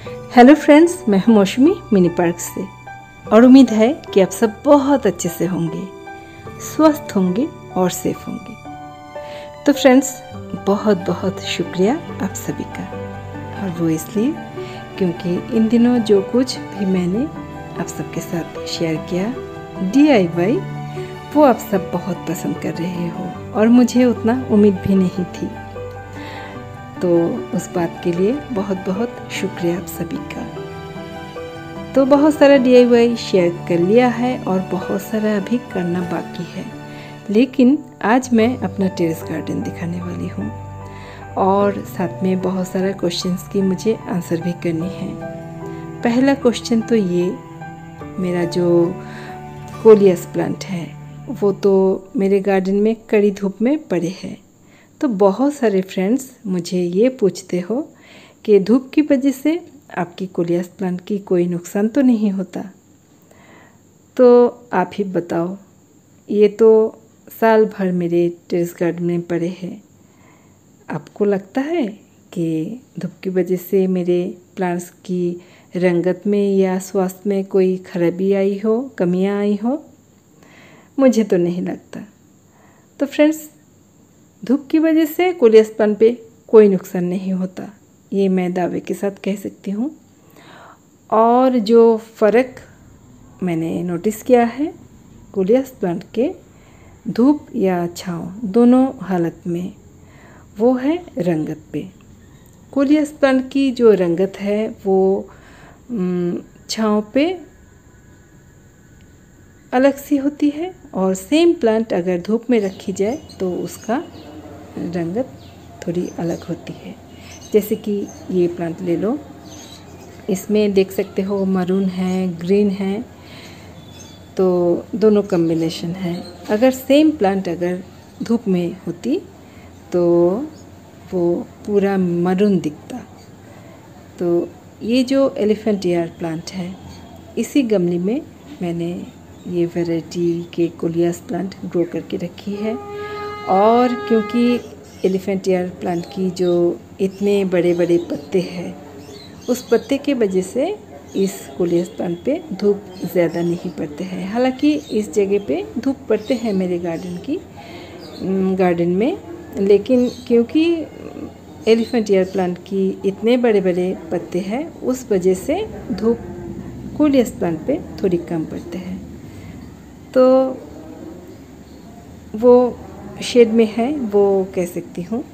Hello friends, मैं हूं मौसमी मिनी पार्क से और उम्मीद है कि आप सब बहुत अच्छे से होंगे, स्वस्थ होंगे और सेफ होंगे। तो फ्रेंड्स, बहुत बहुत शुक्रिया आप सभी का, और वो इसलिए क्योंकि इन दिनों जो कुछ भी मैंने आप सबके साथ शेयर किया DIY, वो आप सब बहुत पसंद कर रहे हो और मुझे उतना उम्मीद भी नहीं थी। तो उस बात के लिए बहुत बहुत शुक्रिया आप सभी का। तो बहुत सारा DIY शेयर कर लिया है और बहुत सारा अभी करना बाकी है, लेकिन आज मैं अपना टेरेस गार्डन दिखाने वाली हूँ और साथ में बहुत सारा क्वेश्चंस की मुझे आंसर भी करनी है। पहला क्वेश्चन तो ये, मेरा जो कोलियस प्लांट है वो तो मेरे गार्डन में कड़ी धूप में पड़े हैं। तो बहुत सारे फ्रेंड्स मुझे ये पूछते हो कि धूप की वजह से आपकी कोलियस प्लांट की कोई नुकसान तो नहीं होता। तो आप ही बताओ, ये तो साल भर मेरे टेरेस गार्डन में पड़े हैं। आपको लगता है कि धूप की वजह से मेरे प्लांट्स की रंगत में या स्वास्थ्य में कोई खराबी आई हो, कमियां आई हो? मुझे तो नहीं लगता। तो फ्रेंड्स, धूप की वजह से कोलियस प्लांट पे कोई नुकसान नहीं होता, ये मैं दावे के साथ कह सकती हूँ। और जो फ़र्क मैंने नोटिस किया है कोलियस प्लांट के धूप या छाँव दोनों हालत में, वो है रंगत पे। कोलियस प्लांट की जो रंगत है वो छाँव पे अलग सी होती है और सेम प्लांट अगर धूप में रखी जाए तो उसका रंगत थोड़ी अलग होती है। जैसे कि ये प्लांट ले लो, इसमें देख सकते हो मरून है, ग्रीन है, तो दोनों कॉम्बिनेशन है। अगर सेम प्लांट अगर धूप में होती तो वो पूरा मरून दिखता। तो ये जो एलिफेंट ईयर प्लांट है, इसी गमले में मैंने ये वैरायटी के कोलियस प्लांट ग्रो करके रखी है। और क्योंकि एलिफेंट ईयर प्लांट की जो इतने बड़े बड़े पत्ते हैं, उस पत्ते के वजह से इस कोलियस प्लांट पे धूप ज़्यादा नहीं पड़ते हैं। हालांकि इस जगह पे धूप पड़ते हैं मेरे गार्डन में, लेकिन क्योंकि एलिफेंट ईयर प्लांट की इतने बड़े बड़े पत्ते हैं, उस वजह से धूप कोलियस प्लांट पे थोड़ी कम पड़ते हैं। तो वो शेड में है, वो कह सकती हूँ।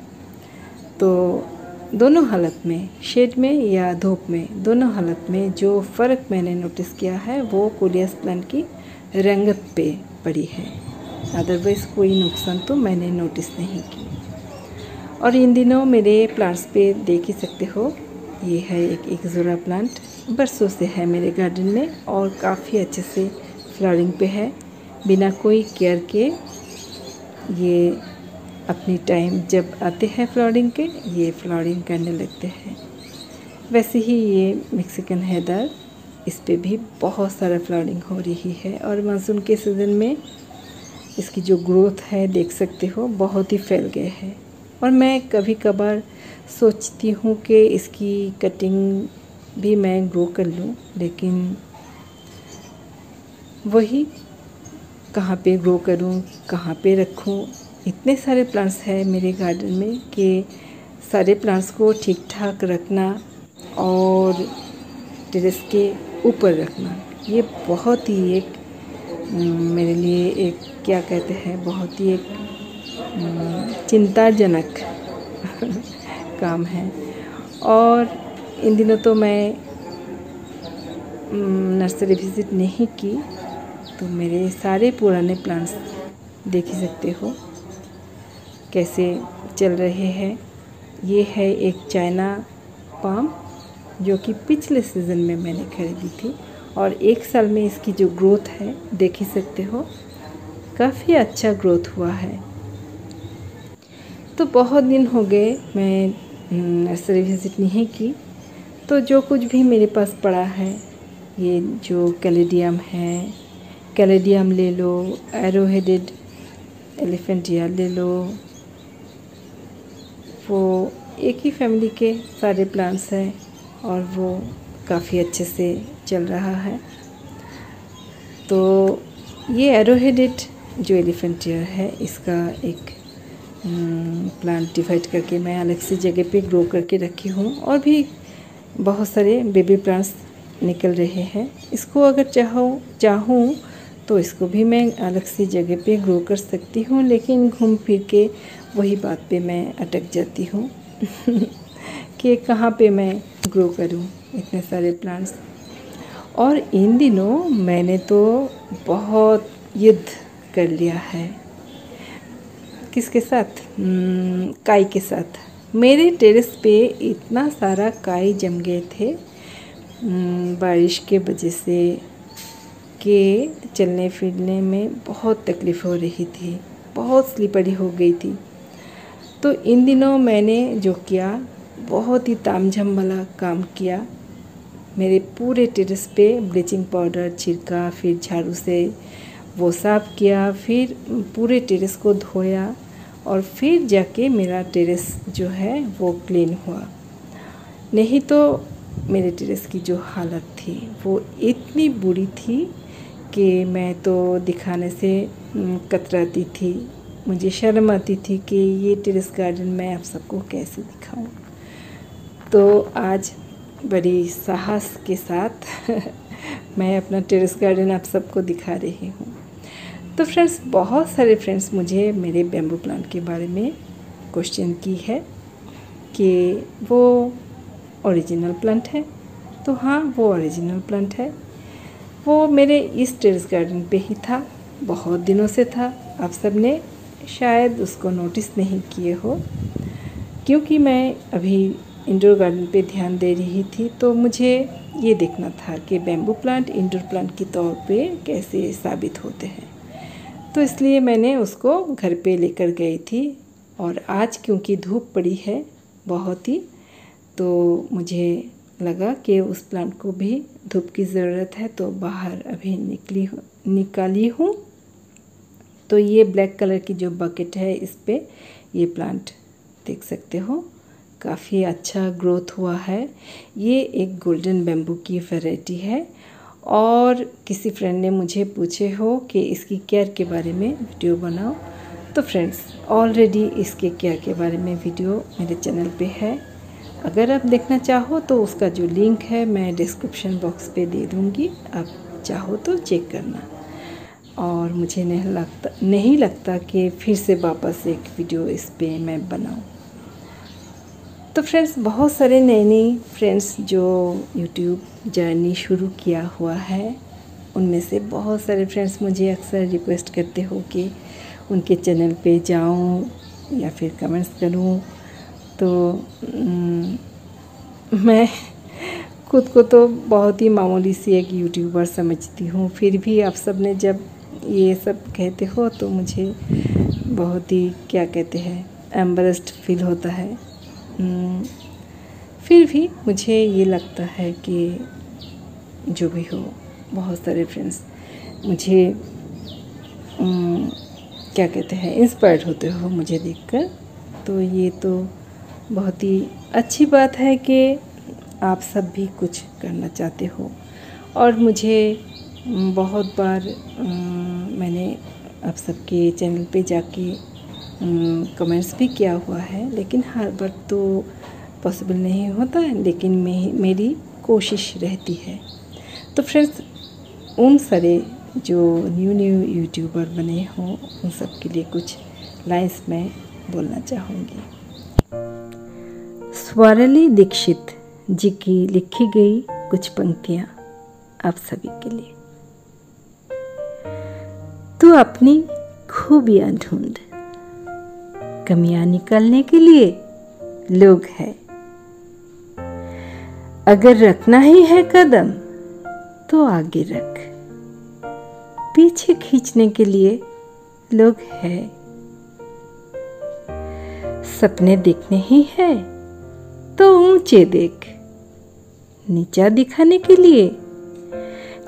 तो दोनों हालत में, शेड में या धूप में, दोनों हालत में जो फ़र्क मैंने नोटिस किया है वो कोलियस प्लांट की रंगत पे पड़ी है। अदरवाइज़ कोई नुकसान तो मैंने नोटिस नहीं की। और इन दिनों मेरे प्लांट्स पे देख ही सकते हो, ये है एक एक्सोरा प्लांट, बरसों से है मेरे गार्डन में और काफ़ी अच्छे से फ्लावरिंग पे है। बिना कोई केयर के ये अपनी टाइम जब आते हैं फ्लावरिंग के, ये फ्लावरिंग करने लगते हैं। वैसे ही ये मेक्सिकन हैदर, इस पे भी बहुत सारा फ्लावरिंग हो रही है और मानसून के सीज़न में इसकी जो ग्रोथ है देख सकते हो, बहुत ही फैल गए है। और मैं कभी कभार सोचती हूँ कि इसकी कटिंग भी मैं ग्रो कर लूँ, लेकिन वही कहाँ पे ग्रो करूँ, कहाँ पे रखूँ। इतने सारे प्लांट्स हैं मेरे गार्डन में कि सारे प्लांट्स को ठीक ठाक रखना और टेरेस के ऊपर रखना, ये बहुत ही एक मेरे लिए एक क्या कहते हैं, बहुत ही एक चिंताजनक काम है। और इन दिनों तो मैं नर्सरी विज़िट नहीं की, तो मेरे सारे पुराने प्लांट्स देख ही सकते हो कैसे चल रहे हैं। ये है एक चाइना पाम जो कि पिछले सीज़न में मैंने खरीदी थी और एक साल में इसकी जो ग्रोथ है देख ही सकते हो, काफ़ी अच्छा ग्रोथ हुआ है। तो बहुत दिन हो गए मैं नर्सरी विज़िट नहीं की, तो जो कुछ भी मेरे पास पड़ा है, ये जो कैलेडियम है, कैलेडियम ले लो, एरोहेडेड एलिफेंट ईयर ले लो, वो एक ही फैमिली के सारे प्लांट्स हैं। और वो काफ़ी अच्छे से चल रहा है। तो ये एरोहेडेड जो एलिफेंट ईयर है, इसका एक प्लांट डिवाइड करके मैं अलग से जगह पे ग्रो करके रखी हूँ, और भी बहुत सारे बेबी प्लांट्स निकल रहे हैं। इसको अगर चाहूँ तो इसको भी मैं अलग सी जगह पे ग्रो कर सकती हूँ, लेकिन घूम फिर के वही बात पे मैं अटक जाती हूँ कि कहाँ पे मैं ग्रो करूँ इतने सारे प्लांट्स। और इन दिनों मैंने तो बहुत युद्ध कर लिया है। किसके साथ? काई के साथ। मेरे टेरेस पे इतना सारा काई जम गए थे बारिश के वजह से कि चलने फिरने में बहुत तकलीफ़ हो रही थी, बहुत स्लिपरी हो गई थी। तो इन दिनों मैंने जो किया, बहुत ही तामझाम वाला काम किया। मेरे पूरे टेरेस पे ब्लीचिंग पाउडर छिड़का, फिर झाड़ू से वो साफ़ किया, फिर पूरे टेरेस को धोया, और फिर जाके मेरा टेरेस जो है वो क्लीन हुआ। नहीं तो मेरे टेरेस की जो हालत थी वो इतनी बुरी थी कि मैं तो दिखाने से कतराती थी। मुझे शर्म आती थी कि ये टेरेस गार्डन मैं आप सबको कैसे दिखाऊं। तो आज बड़ी साहस के साथ मैं अपना टेरेस गार्डन आप सबको दिखा रही हूँ। तो फ्रेंड्स, बहुत सारे फ्रेंड्स मुझे मेरे बैम्बू प्लांट के बारे में क्वेश्चन की है कि वो ओरिजिनल प्लांट है। तो हाँ, वो ओरिजिनल प्लांट है। वो मेरे इस टेरेस गार्डन पे ही था, बहुत दिनों से था। आप सब ने शायद उसको नोटिस नहीं किए हो, क्योंकि मैं अभी इंडोर गार्डन पे ध्यान दे रही थी। तो मुझे ये देखना था कि बैम्बू प्लांट इंडोर प्लांट के तौर पे कैसे साबित होते हैं। तो इसलिए मैंने उसको घर पे लेकर गई थी। और आज क्योंकि धूप पड़ी है बहुत ही, तो मुझे लगा कि उस प्लांट को भी धूप की ज़रूरत है, तो बाहर अभी निकाली हूँ। तो ये ब्लैक कलर की जो बकेट है, इस पे ये प्लांट देख सकते हो, काफ़ी अच्छा ग्रोथ हुआ है। ये एक गोल्डन बैम्बू की वैरायटी है। और किसी फ्रेंड ने मुझे पूछे हो कि इसकी केयर के बारे में वीडियो बनाओ। तो फ्रेंड्स, ऑलरेडी इसके केयर के बारे में वीडियो मेरे चैनल पे है। अगर आप देखना चाहो तो उसका जो लिंक है मैं डिस्क्रिप्शन बॉक्स पे दे दूँगी, आप चाहो तो चेक करना। और मुझे नहीं लगता कि फिर से वापस एक वीडियो इस पे मैं बनाऊँ। तो फ्रेंड्स, बहुत सारे नए फ्रेंड्स जो यूट्यूब जर्नी शुरू किया हुआ है, उनमें से बहुत सारे फ्रेंड्स मुझे अक्सर रिक्वेस्ट करते हो कि उनके चैनल पे जाऊं या फिर कमेंट्स करूं। तो मैं खुद को तो बहुत ही मामूली सी एक यूट्यूबर समझती हूँ, फिर भी आप सब ने जब ये सब कहते हो तो मुझे बहुत ही, क्या कहते हैं, एम्बरेस्ड फील होता है। फिर भी मुझे ये लगता है कि जो भी हो, बहुत सारे फ्रेंड्स मुझे क्या कहते हैं, इंस्पायर्ड होते हो मुझे देखकर। तो ये तो बहुत ही अच्छी बात है कि आप सब भी कुछ करना चाहते हो। और मुझे बहुत बार मैंने आप सबके चैनल पे जाके कमेंट्स भी किया हुआ है, लेकिन हर बार तो पॉसिबल नहीं होता है, लेकिन मेरी कोशिश रहती है। तो फ्रेंड्स, उन सारे जो न्यू यूट्यूबर बने हों, उन सब के लिए कुछ लाइन्स मैं बोलना चाहूँगी। स्वरली दीक्षित जी की लिखी गई कुछ पंक्तियाँ आप सभी के लिए। तू अपनी खूबियाँ ढूंढ, कमियां निकालने के लिए लोग हैं। अगर रखना ही है कदम तो आगे रख, पीछे खींचने के लिए लोग हैं। सपने देखने ही है तो ऊंचे देख, नीचा दिखाने के लिए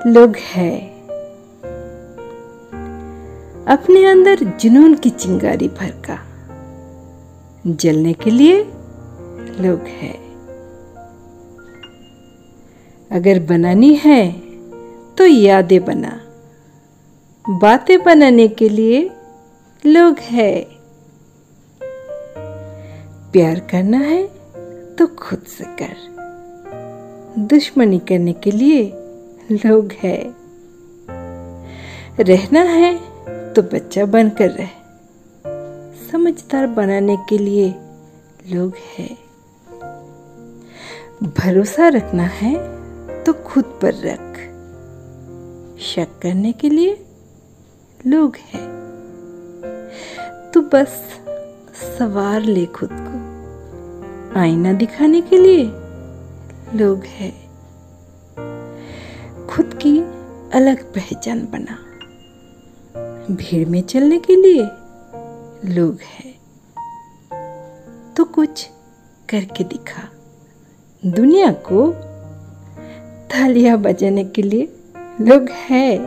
लोग हैं। अपने अंदर जुनून की चिंगारी भड़का, जलने के लिए लोग हैं। अगर बनानी है तो यादें बना, बातें बनाने के लिए लोग है। प्यार करना है तो खुद से कर, दुश्मनी करने के लिए लोग है। रहना है तो बच्चा बनकर रह, समझदार बनाने के लिए लोग है। भरोसा रखना है तो खुद पर रख, शक करने के लिए लोग है। तू बस सवार ले खुद को, आईना दिखाने के लिए लोग है। खुद की अलग पहचान बना, भीड़ में चलने के लिए लोग है। तो कुछ करके दिखा, दुनिया को तालियां बजाने के लिए लोग है।